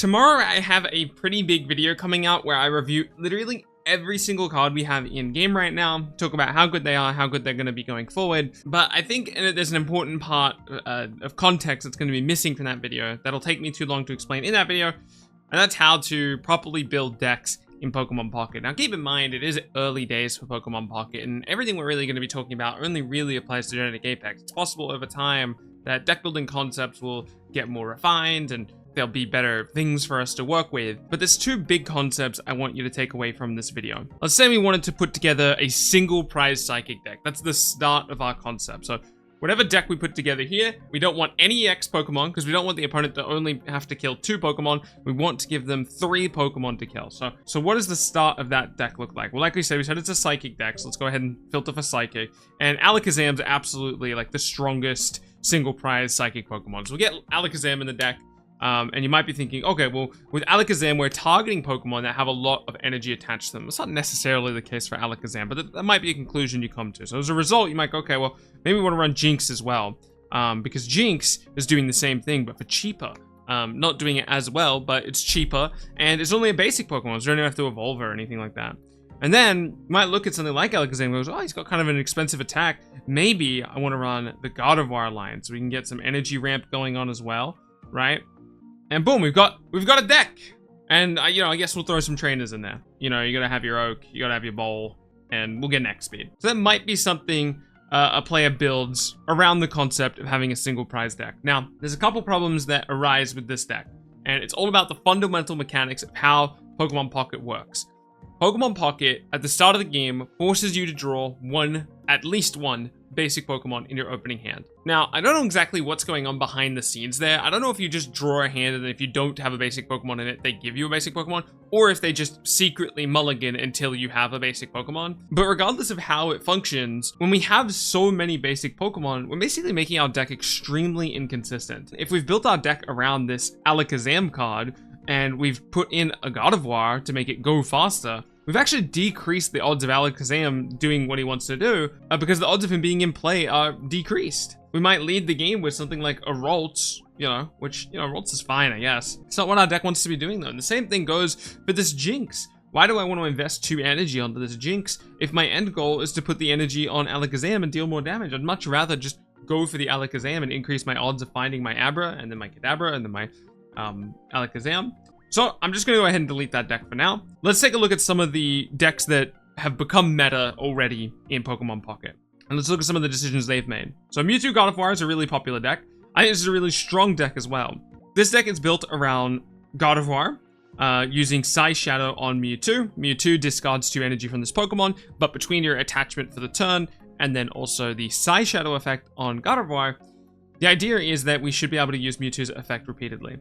Tomorrow I have a pretty big video coming out where I review literally every single card we have in game right now, talk about how good they are, how good they're going to be going forward. But I think there's an important part of context that's going to be missing from that video that'll take me too long to explain in that video, and that's how to properly build decks in Pokemon Pocket. Now keep in mind, it is early days for Pokemon Pocket, and everything we're really going to be talking about only really applies to Genetic Apex. It's possible over time that deck building concepts will get more refined and there'll be better things for us to work with. But there's two big concepts I want you to take away from this video. Let's say we wanted to put together a single prize psychic deck. That's the start of our concept. So whatever deck we put together here, we don't want any EX Pokemon because we don't want the opponent to only have to kill 2 Pokemon. We want to give them 3 Pokemon to kill. So what does the start of that deck look like? Well, like we said it's a Psychic deck. So let's go ahead and filter for Psychic. And Alakazam's absolutely like the strongest single prize Psychic Pokemon. So we'll get Alakazam in the deck. And you might be thinking, okay, well, with Alakazam, we're targeting Pokemon that have a lot of energy attached to them. It's not necessarily the case for Alakazam, but that might be a conclusion you come to. So as a result, you might go, okay, well, maybe we want to run Jinx as well. Because Jinx is doing the same thing, but for cheaper. Not doing it as well, but it's cheaper. And it's only a basic Pokemon, so you don't have to evolve or anything like that. And then you might look at something like Alakazam and goes, oh, he's got kind of an expensive attack. Maybe I want to run the Gardevoir line so we can get some energy ramp going on as well, right? And boom, we've got a deck. And I guess we'll throw some trainers in there. You gotta have your Oak, you gotta have your Bowl, and we'll get X speed. So that might be something a player builds around the concept of having a single prize deck. Now, there's a couple problems that arise with this deck, and it's all about the fundamental mechanics of how Pokemon Pocket works. Pokemon Pocket, at the start of the game, forces you to draw at least one basic Pokemon in your opening hand. Now, I don't know exactly what's going on behind the scenes there. I don't know if you just draw a hand and if you don't have a basic Pokemon in it, they give you a basic Pokemon, or if they just secretly mulligan until you have a basic Pokemon. But regardless of how it functions, when we have so many basic Pokemon, we're basically making our deck extremely inconsistent. If we've built our deck around this Alakazam card, and we've put in a Gardevoir to make it go faster, we've actually decreased the odds of Alakazam doing what he wants to do because the odds of him being in play are decreased. We might lead the game with something like a Ralts, which, Ralts is fine, I guess. It's not what our deck wants to be doing, though. And the same thing goes for this Jinx. Why do I want to invest 2 energy onto this Jinx if my end goal is to put the energy on Alakazam and deal more damage? I'd much rather just go for the Alakazam and increase my odds of finding my Abra, and then my Kadabra, and then my Alakazam. So I'm just going to go ahead and delete that deck for now. Let's take a look at some of the decks that have become meta already in Pokemon Pocket. And let's look at some of the decisions they've made. So Mewtwo Gardevoir is a really popular deck. I think this is a really strong deck as well. This deck is built around Gardevoir, using Psy Shadow on Mewtwo. Mewtwo discards 2 energy from this Pokemon, but between your attachment for the turn, and then also the Psy Shadow effect on Gardevoir, the idea is that we should be able to use Mewtwo's effect repeatedly.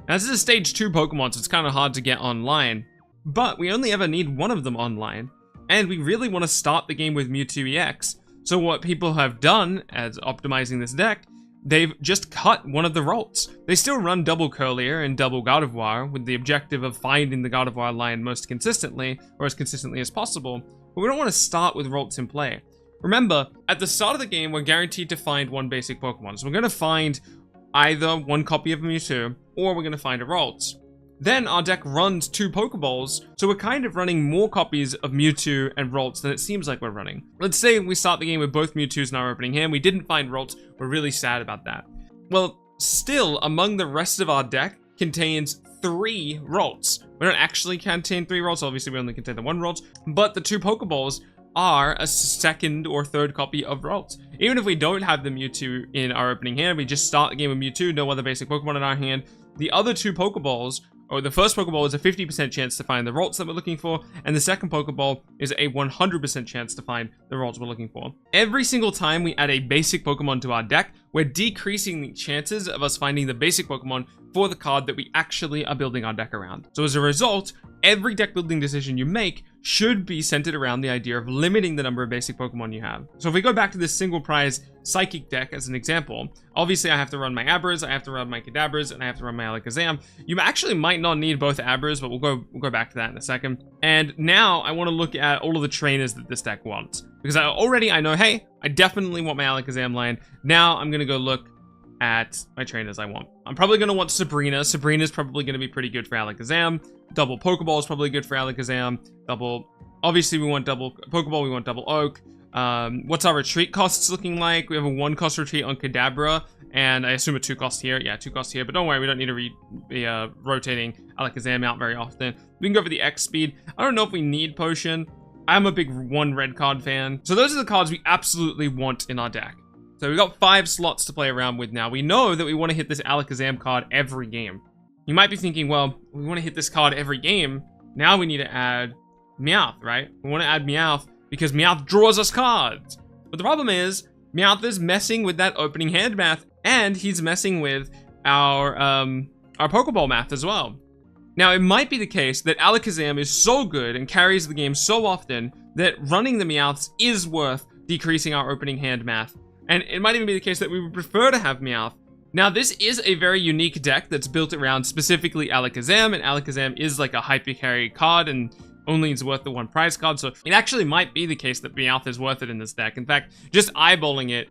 Now, this is a stage 2 Pokemon, so it's kind of hard to get online, but we only ever need one of them online, and we really want to start the game with Mewtwo EX. So what people have done as optimizing this deck, they've just cut one of the Ralts. They still run double Curlier and double Gardevoir with the objective of finding the Gardevoir line most consistently, or as consistently as possible, but we don't want to start with Ralts in play. Remember, at the start of the game, we're guaranteed to find one basic Pokemon, so we're going to find either one copy of Mewtwo, or we're going to find a Ralts. Then our deck runs 2 Pokeballs, so we're kind of running more copies of Mewtwo and Ralts than it seems like we're running. Let's say we start the game with both Mewtwo's in our opening hand, we didn't find Ralts, we're really sad about that. Well, still, among the rest of our deck contains 3 Ralts. We don't actually contain 3 Ralts, obviously we only contain the 1 Ralts, but the 2 Pokeballs are a second or third copy of Ralts. Even if we don't have the Mewtwo in our opening hand, we just start the game with Mewtwo, no other basic Pokemon in our hand. The other 2 Pokeballs, or the first Pokeball is a 50% chance to find the Ralts that we're looking for, and the second Pokeball is a 100% chance to find the Ralts we're looking for. Every single time we add a basic Pokemon to our deck, we're decreasing the chances of us finding the basic Pokemon for the card that we actually are building our deck around. So as a result, every deck building decision you make should be centered around the idea of limiting the number of basic Pokemon you have. So if we go back to this single prize Psychic deck as an example, obviously I have to run my Abras, I have to run my Kadabras, and I have to run my Alakazam. You actually might not need both Abras, but we'll go back to that in a second. And now I want to look at all of the trainers that this deck wants. Because I know, hey, I definitely want my Alakazam line. Now I'm going to go look at my trainers I want. I'm probably going to want Sabrina. Sabrina's probably going to be pretty good for Alakazam. Double Pokeball is probably good for Alakazam. Obviously we want double Pokeball, we want double Oak. What's our retreat costs looking like? We have a 1 cost retreat on Kadabra, and I assume a 2 cost here. Yeah, 2 cost here, but don't worry, we don't need to be rotating Alakazam out very often. We can go for the X speed. I don't know if we need Potion. I'm a big 1 red card fan. So those are the cards we absolutely want in our deck. So we've got 5 slots to play around with now. We know that we want to hit this Alakazam card every game. You might be thinking, well, we want to hit this card every game. Now we need to add Meowth, right? We want to add Meowth because Meowth draws us cards. But the problem is, Meowth is messing with that opening hand math, and he's messing with our Pokeball math as well. Now, it might be the case that Alakazam is so good and carries the game so often that running the Meowths is worth decreasing our opening hand math. And it might even be the case that we would prefer to have Meowth. Now, this is a very unique deck that's built around specifically Alakazam, and Alakazam is like a hyper carry card and only is worth the 1 prize card, so it actually might be the case that Meowth is worth it in this deck. In fact, just eyeballing it,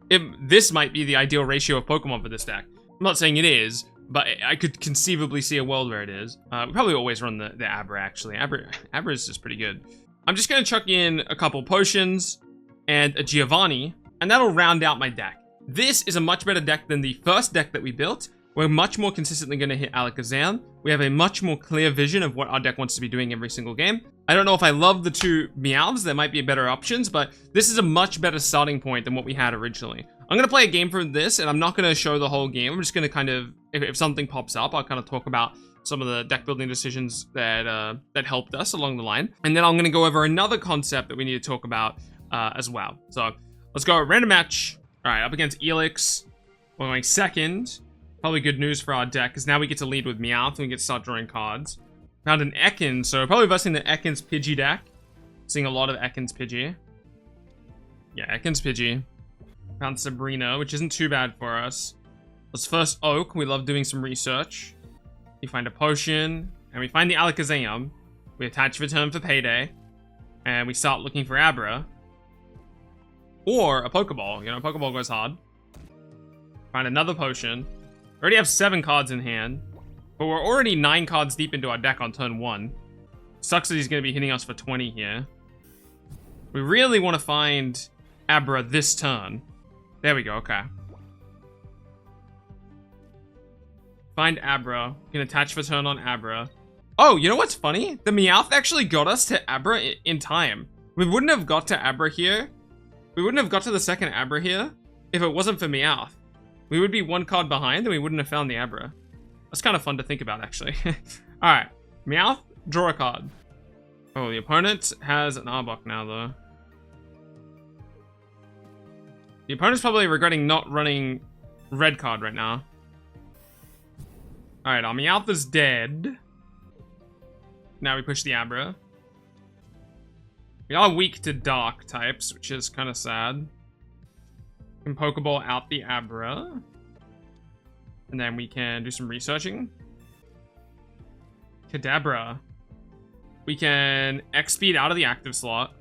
this might be the ideal ratio of Pokemon for this deck. I'm not saying it is, but I could conceivably see a world where it is. We probably always run the Abra, actually. Abra is just pretty good. I'm just going to chuck in a couple potions and a Giovanni, and that'll round out my deck. This is a much better deck than the first deck that we built. We're much more consistently going to hit Alakazam. We have a much more clear vision of what our deck wants to be doing every single game. I don't know if I love the 2 Meowths. There might be better options, but this is a much better starting point than what we had originally. I'm going to play a game from this, and I'm not going to show the whole game. I'm just going to kind of, if something pops up, I'll kind of talk about some of the deck building decisions that helped us along the line. And then I'm going to go over another concept that we need to talk about as well. So let's go random match. All right, up against Elix. We're going second. Probably good news for our deck, because now we get to lead with Meowth, and we get to start drawing cards. Found an Ekans, so probably versing the Ekans Pidgey deck. Seeing a lot of Ekans Pidgey. Yeah, Ekans Pidgey. Found Sabrina, which isn't too bad for us. Let's first Oak. We love doing some research. We find a potion, and we find the Alakazam. We attach return for payday, and we start looking for Abra. Or a Pokeball. You know, Pokeball goes hard. Find another potion. We already have 7 cards in hand, but we're already 9 cards deep into our deck on turn 1. Sucks that he's going to be hitting us for 20 here. We really want to find Abra this turn. There we go, okay. Find Abra. We can attach for turn on Abra. Oh, you know what's funny? The Meowth actually got us to Abra in time. We wouldn't have got to Abra here. We wouldn't have got to the second Abra here if it wasn't for Meowth. We would be 1 card behind and we wouldn't have found the Abra. That's kind of fun to think about, actually. Alright. Meowth, draw a card. Oh, the opponent has an Arbok now, though. The opponent's probably regretting not running red card right now. Alright, our Meowth is dead. Now we push the Abra. We are weak to dark types, which is kind of sad. We can Pokeball out the Abra. And then we can do some researching. Kadabra. We can X-Speed out of the active slot.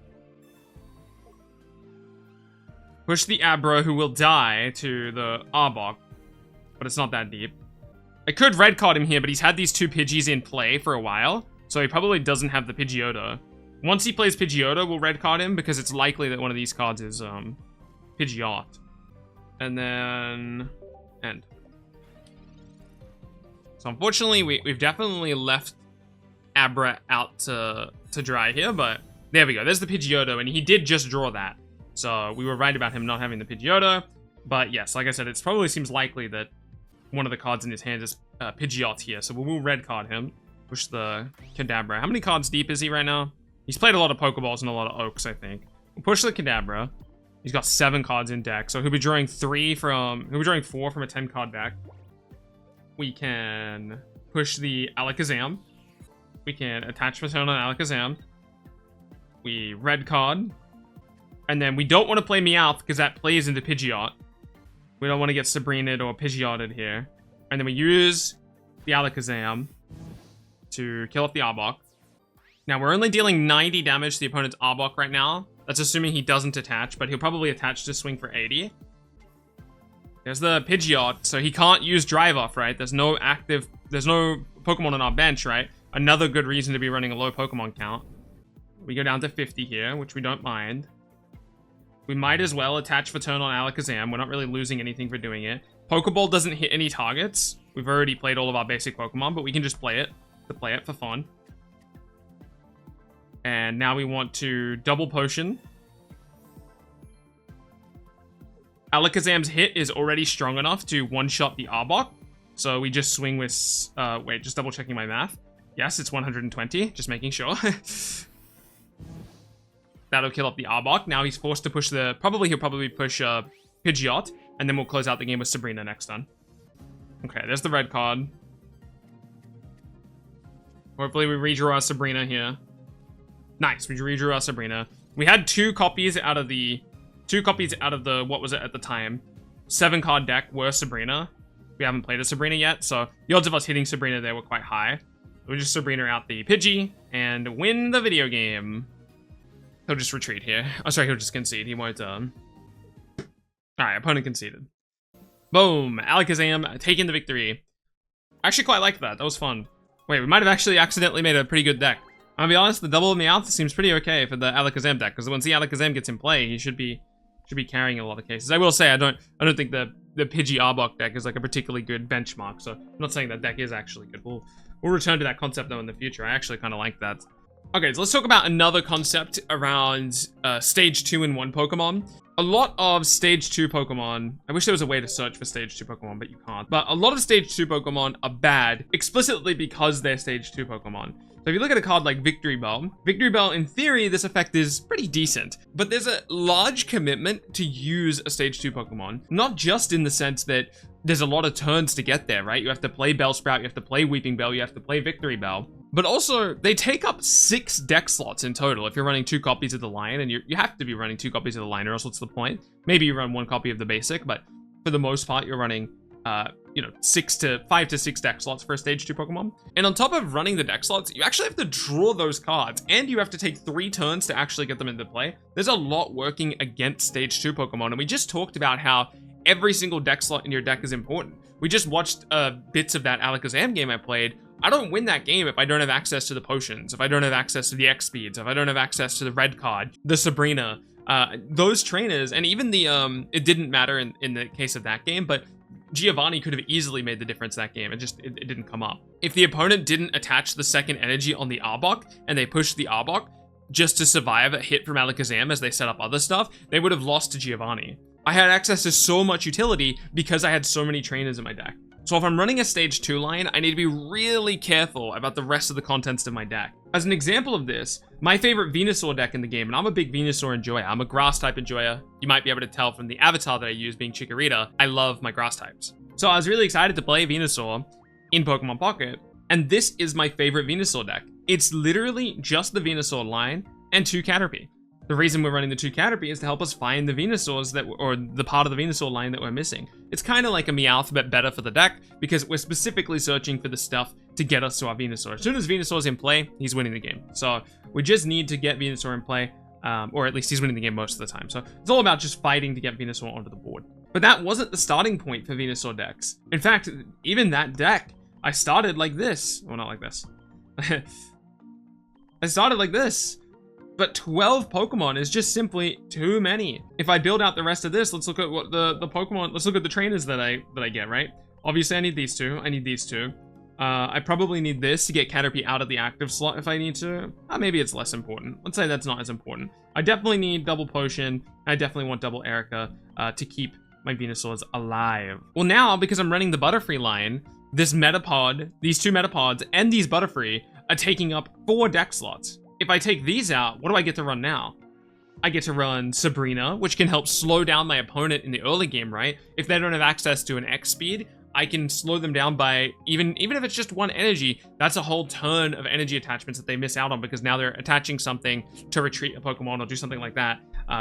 Push the Abra, who will die, to the Arbok. But it's not that deep. I could red card him here, but he's had these 2 Pidgeys in play for a while. So he probably doesn't have the Pidgeotto. Once he plays Pidgeotto, we'll red card him, because it's likely that one of these cards is Pidgeot. And then end. So unfortunately, we've definitely left Abra out to dry here, but there we go. There's the Pidgeotto, and he did just draw that. So we were right about him not having the Pidgeotto. But yes, like I said, it probably seems likely that one of the cards in his hand is Pidgeot here. So we'll red card him. Push the Kadabra. How many cards deep is he right now? He's played a lot of Pokeballs and a lot of Oaks, I think. We'll push the Kadabra. He's got 7 cards in deck, so he'll be drawing 4 from a 10 card deck. We can push the Alakazam. We can attach return on Alakazam. We red card. And then we don't want to play Meowth because that plays into Pidgeot. We don't want to get Sabrinaed or Pidgeotted here. And then we use the Alakazam to kill off the Arbok. Now, we're only dealing 90 damage to the opponent's Arbok right now. That's assuming he doesn't attach, but he'll probably attach to swing for 80. There's the Pidgeot, so he can't use Drive Off, right? There's no Pokemon on our bench, right? Another good reason to be running a low Pokemon count. We go down to 50 here, which we don't mind. We might as well attach for turn on Alakazam. We're not really losing anything for doing it. Pokeball doesn't hit any targets. We've already played all of our basic Pokemon, but we can just play it for fun. And now we want to double potion. Alakazam's hit is already strong enough to one-shot the Arbok. So we just swing with... wait, just double-checking my math. Yes, it's 120. Just making sure. That'll kill up the Arbok. Now he's forced to push the... He'll probably push Pidgeot. And then we'll close out the game with Sabrina next turn. Okay, there's the red card. Hopefully we redraw our Sabrina here. Nice, we redrew our Sabrina. We had two copies out of the, what was it at the time? 7-card deck were Sabrina. We haven't played a Sabrina yet, so the odds of us hitting Sabrina there were quite high. We'll just Sabrina out the Pidgey and win the video game. He'll just retreat here. Oh, sorry, he'll just concede. He won't, Alright, opponent conceded. Boom! Alakazam taking the victory. I actually quite like that. That was fun. Wait, we might have actually accidentally made a pretty good deck. I'll be honest, the double Meowth seems pretty okay for the Alakazam deck, because once the Alakazam gets in play, he should be carrying in a lot of cases. I will say I don't think the Pidgey Arbok deck is like a particularly good benchmark, so I'm not saying that deck is actually good. We'll return to that concept though in the future. I actually kind of like that. Okay, so let's talk about another concept around Stage 2 in 1 Pokemon. A lot of Stage 2 Pokemon, I wish there was a way to search for Stage 2 Pokemon, but you can't. But a lot of Stage 2 Pokemon are bad explicitly because they're Stage 2 Pokemon. So if you look at a card like Victory Bell, in theory, this effect is pretty decent. But there's a large commitment to use a Stage 2 Pokemon. Not just in the sense that there's a lot of turns to get there, right? You have to play Bellsprout, you have to play Weeping Bell, you have to play Victory Bell. But also, they take up 6 deck slots in total if you're running 2 copies of the line, and you have to be running 2 copies of the line, or else what's the point? Maybe you run 1 copy of the basic, but for the most part, you're running, 5 to 6 deck slots for a Stage 2 Pokemon. And on top of running the deck slots, you actually have to draw those cards, and you have to take 3 turns to actually get them into play. There's a lot working against Stage 2 Pokemon, and we just talked about how every single deck slot in your deck is important. We just watched bits of that Alakazam game I played. I don't win that game if I don't have access to the potions, if I don't have access to the X-Speeds, if I don't have access to the red card, the Sabrina, those trainers, and even the, it didn't matter in the case of that game, but Giovanni could have easily made the difference that game. It didn't come up. If the opponent didn't attach the second energy on the Arbok, and they pushed the Arbok just to survive a hit from Alakazam as they set up other stuff, they would have lost to Giovanni. I had access to so much utility because I had so many trainers in my deck. So if I'm running a Stage 2 line, I need to be really careful about the rest of the contents of my deck. As an example of this, my favorite Venusaur deck in the game, and I'm a big Venusaur enjoyer, I'm a grass type enjoyer. You might be able to tell from the avatar that I use being Chikorita, I love my grass types. So I was really excited to play Venusaur in Pokemon Pocket, and this is my favorite Venusaur deck. It's literally just the Venusaur line and 2 Caterpie. The reason we're running the 2 Caterpie is to help us find the Venusaurs or the part of the Venusaur line that we're missing. It's kind of like a Meowth, but better for the deck, because we're specifically searching for the stuff to get us to our Venusaur. As soon as Venusaur's in play, he's winning the game. So we just need to get Venusaur in play, or at least he's winning the game most of the time. So it's all about just fighting to get Venusaur onto the board. But that wasn't the starting point for Venusaur decks. In fact, even that deck, I started like this. Well, not like this. I started like this. But 12 Pokemon is just simply too many. If I build out the rest of this, let's look at what the Pokemon, let's look at the trainers that I get, right? Obviously I need these 2, I need these 2. I probably need this to get Caterpie out of the active slot if I need to. Maybe it's less important. Let's say that's not as important. I definitely need double Potion. I definitely want double Erica to keep my Venusaurs alive. Well now, because I'm running the Butterfree line, this Metapod, these 2 Metapods, and these Butterfree are taking up 4 deck slots. If I take these out, what do I get to run now? I get to run Sabrina, which can help slow down my opponent in the early game, right? If they don't have access to an X speed, I can slow them down by, even if it's just 1 energy, that's a whole ton of energy attachments that they miss out on because now they're attaching something to retreat a Pokemon or do something like that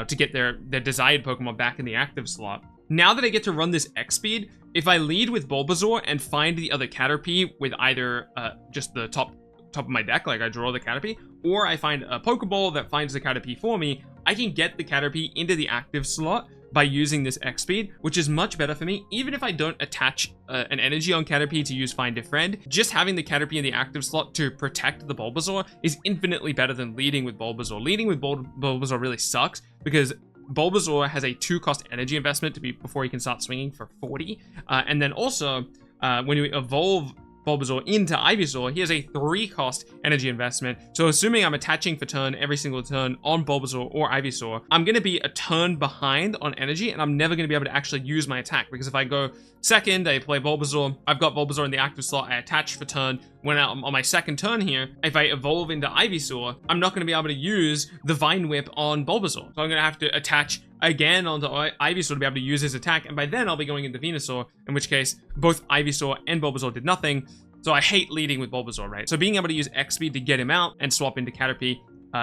to get their desired Pokemon back in the active slot. Now that I get to run this X speed, if I lead with Bulbasaur and find the other Caterpie with either just the top of my deck, like I draw the Caterpie, or I find a Pokeball that finds the Caterpie for me, I can get the Caterpie into the active slot by using this X speed, which is much better for me. Even if I don't attach an energy on Caterpie to use Find a Friend, just having the Caterpie in the active slot to protect the Bulbasaur is infinitely better than leading with Bulbasaur. Leading with Bulbasaur really sucks because Bulbasaur has a 2-cost energy investment before he can start swinging for 40. And then also, when you evolve Bulbasaur into Ivysaur, he has a 3-cost energy investment. So assuming I'm attaching for turn every single turn on Bulbasaur or Ivysaur, I'm going to be a turn behind on energy, and I'm never going to be able to actually use my attack. Because if I go second, I play Bulbasaur, I've got Bulbasaur in the active slot, I attach for turn. When I'm on my second turn here, if I evolve into Ivysaur, I'm not going to be able to use the Vine Whip on Bulbasaur. So I'm going to have to attach again onto Ivysaur to be able to use his attack, and by then I'll be going into Venusaur, in which case both Ivysaur and Bulbasaur did nothing. So I hate leading with Bulbasaur, right? So being able to use X-Speed to get him out and swap into Caterpie,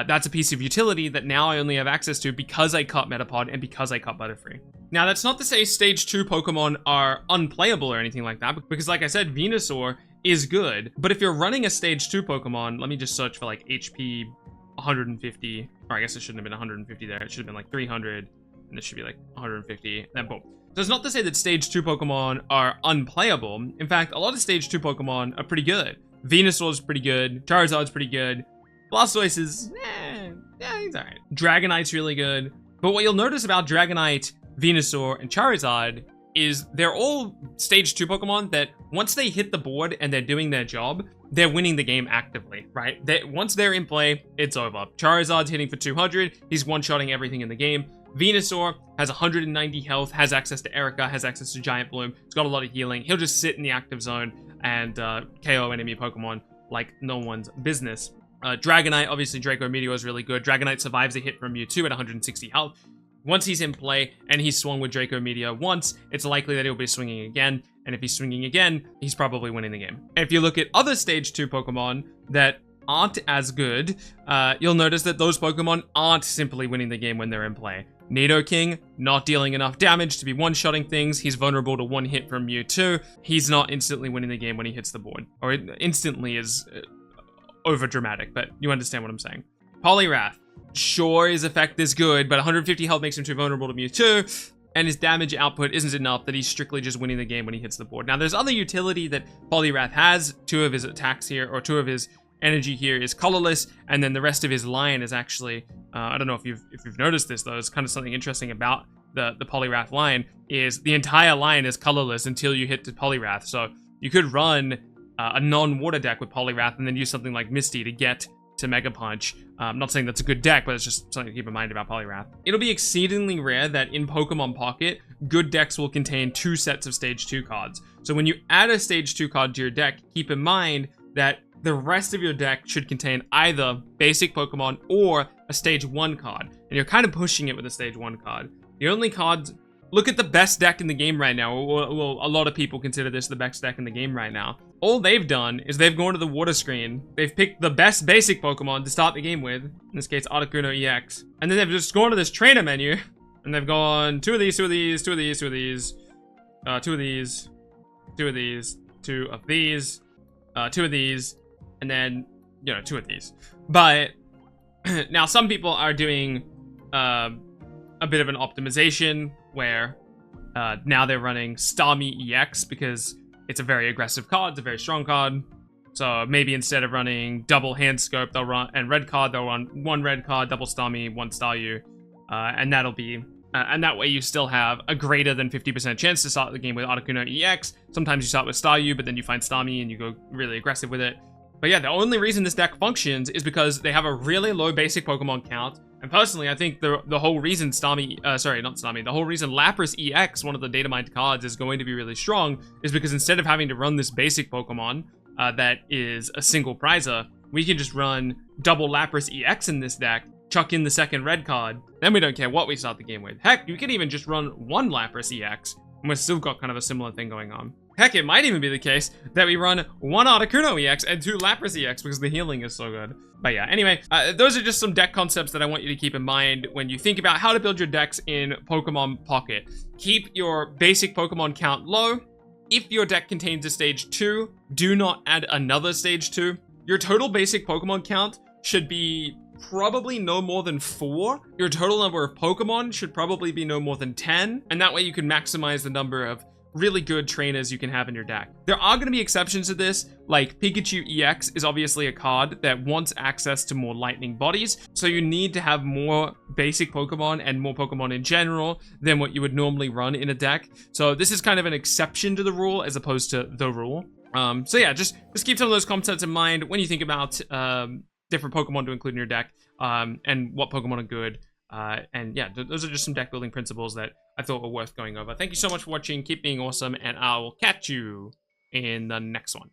that's a piece of utility that now I only have access to because I cut Metapod and because I cut Butterfree. Now, that's not to say Stage 2 Pokemon are unplayable or anything like that, because like I said, Venusaur is good. But if you're running a Stage 2 Pokemon, let me just search for like HP 150, or I guess it shouldn't have been 150 there. It should have been like 300, and this should be like 150, then boom. So it's not to say that Stage 2 Pokemon are unplayable. In fact, a lot of Stage 2 Pokemon are pretty good. Venusaur's pretty good. Charizard's pretty good. Blastoise is, yeah, he's alright. Dragonite's really good. But what you'll notice about Dragonite, Venusaur, and Charizard is they're all Stage 2 Pokemon that once they hit the board and they're doing their job, they're winning the game actively, right? Once they're in play, it's over. Charizard's hitting for 200. He's one-shotting everything in the game. Venusaur has 190 health, has access to Erica, has access to Giant Bloom. He's got a lot of healing. He'll just sit in the active zone and KO enemy Pokemon like no one's business. Dragonite, obviously Draco Meteor is really good. Dragonite survives a hit from Mewtwo at 160 health. Once he's in play and he's swung with Draco Meteor once, it's likely that he'll be swinging again. And if he's swinging again, he's probably winning the game. And if you look at other Stage 2 Pokemon that aren't as good, you'll notice that those Pokemon aren't simply winning the game when they're in play. Nidoking, not dealing enough damage to be one-shotting things. He's vulnerable to one hit from Mewtwo. He's not instantly winning the game when he hits the board. Or instantly is over-dramatic, but you understand what I'm saying. Poliwrath. Sure, his effect is good, but 150 health makes him too vulnerable to Mewtwo, and his damage output isn't enough that he's strictly just winning the game when he hits the board. Now, there's other utility that Poliwrath has. 2 of his attacks here, or 2 of his energy here is colorless, and then the rest of his line is actually, I don't know if you've noticed this though, it's kind of something interesting about the Poliwrath line, is the entire line is colorless until you hit the Poliwrath. So you could run a non-water deck with Poliwrath and then use something like Misty to get to Mega Punch. I'm not saying that's a good deck, but it's just something to keep in mind about Poliwrath. It'll be exceedingly rare that in Pokemon Pocket, good decks will contain 2 sets of Stage 2 cards. So when you add a Stage 2 card to your deck, keep in mind that the rest of your deck should contain either basic Pokemon or a Stage 1 card. And you're kind of pushing it with a Stage 1 card. The only cards... Look at the best deck in the game right now. Well, a lot of people consider this the best deck in the game right now. All they've done is they've gone to the water screen. They've picked the best basic Pokemon to start the game with. In this case, Articuno EX. And then they've just gone to this trainer menu. And they've gone 2 of these, 2 of these, 2 of these, 2 of these. 2 of these. 2 of these. 2 of these. 2 of these. And then, 2 of these. But now some people are doing a bit of an optimization where now they're running Starmie EX because it's a very aggressive card, it's a very strong card. So maybe instead of running double Hand Scope, they'll run, and red card, they'll run 1 red card, double Starmie, 1 Staryu. And that'll be, and that way you still have a greater than 50% chance to start the game with Articuno EX. Sometimes you start with Staryu, but then you find Starmie and you go really aggressive with it. But yeah, the only reason this deck functions is because they have a really low basic Pokemon count. And personally, I think the whole reason the whole reason Lapras EX, one of the data mined cards, is going to be really strong is because instead of having to run this basic Pokemon that is a single prizer, we can just run double Lapras EX in this deck, chuck in the second red card, then we don't care what we start the game with. Heck, you could even just run 1 Lapras EX, and we've still got kind of a similar thing going on. Heck, it might even be the case that we run 1 Articuno EX and 2 Lapras EX because the healing is so good. But yeah, anyway, those are just some deck concepts that I want you to keep in mind when you think about how to build your decks in Pokemon Pocket. Keep your basic Pokemon count low. If your deck contains a Stage 2, do not add another Stage 2. Your total basic Pokemon count should be probably no more than 4. Your total number of Pokemon should probably be no more than 10, and that way you can maximize the number of really good trainers you can have in your deck. There are going to be exceptions to this, like Pikachu EX is obviously a card that wants access to more lightning bodies, so you need to have more basic Pokemon and more Pokemon in general than what you would normally run in a deck. So this is kind of an exception to the rule as opposed to the rule. So yeah, just keep some of those concepts in mind when you think about different Pokemon to include in your deck, and what Pokemon are good. And yeah, those are just some deck building principles that I thought were worth going over. Thank you so much for watching. Keep being awesome, and I will catch you in the next one.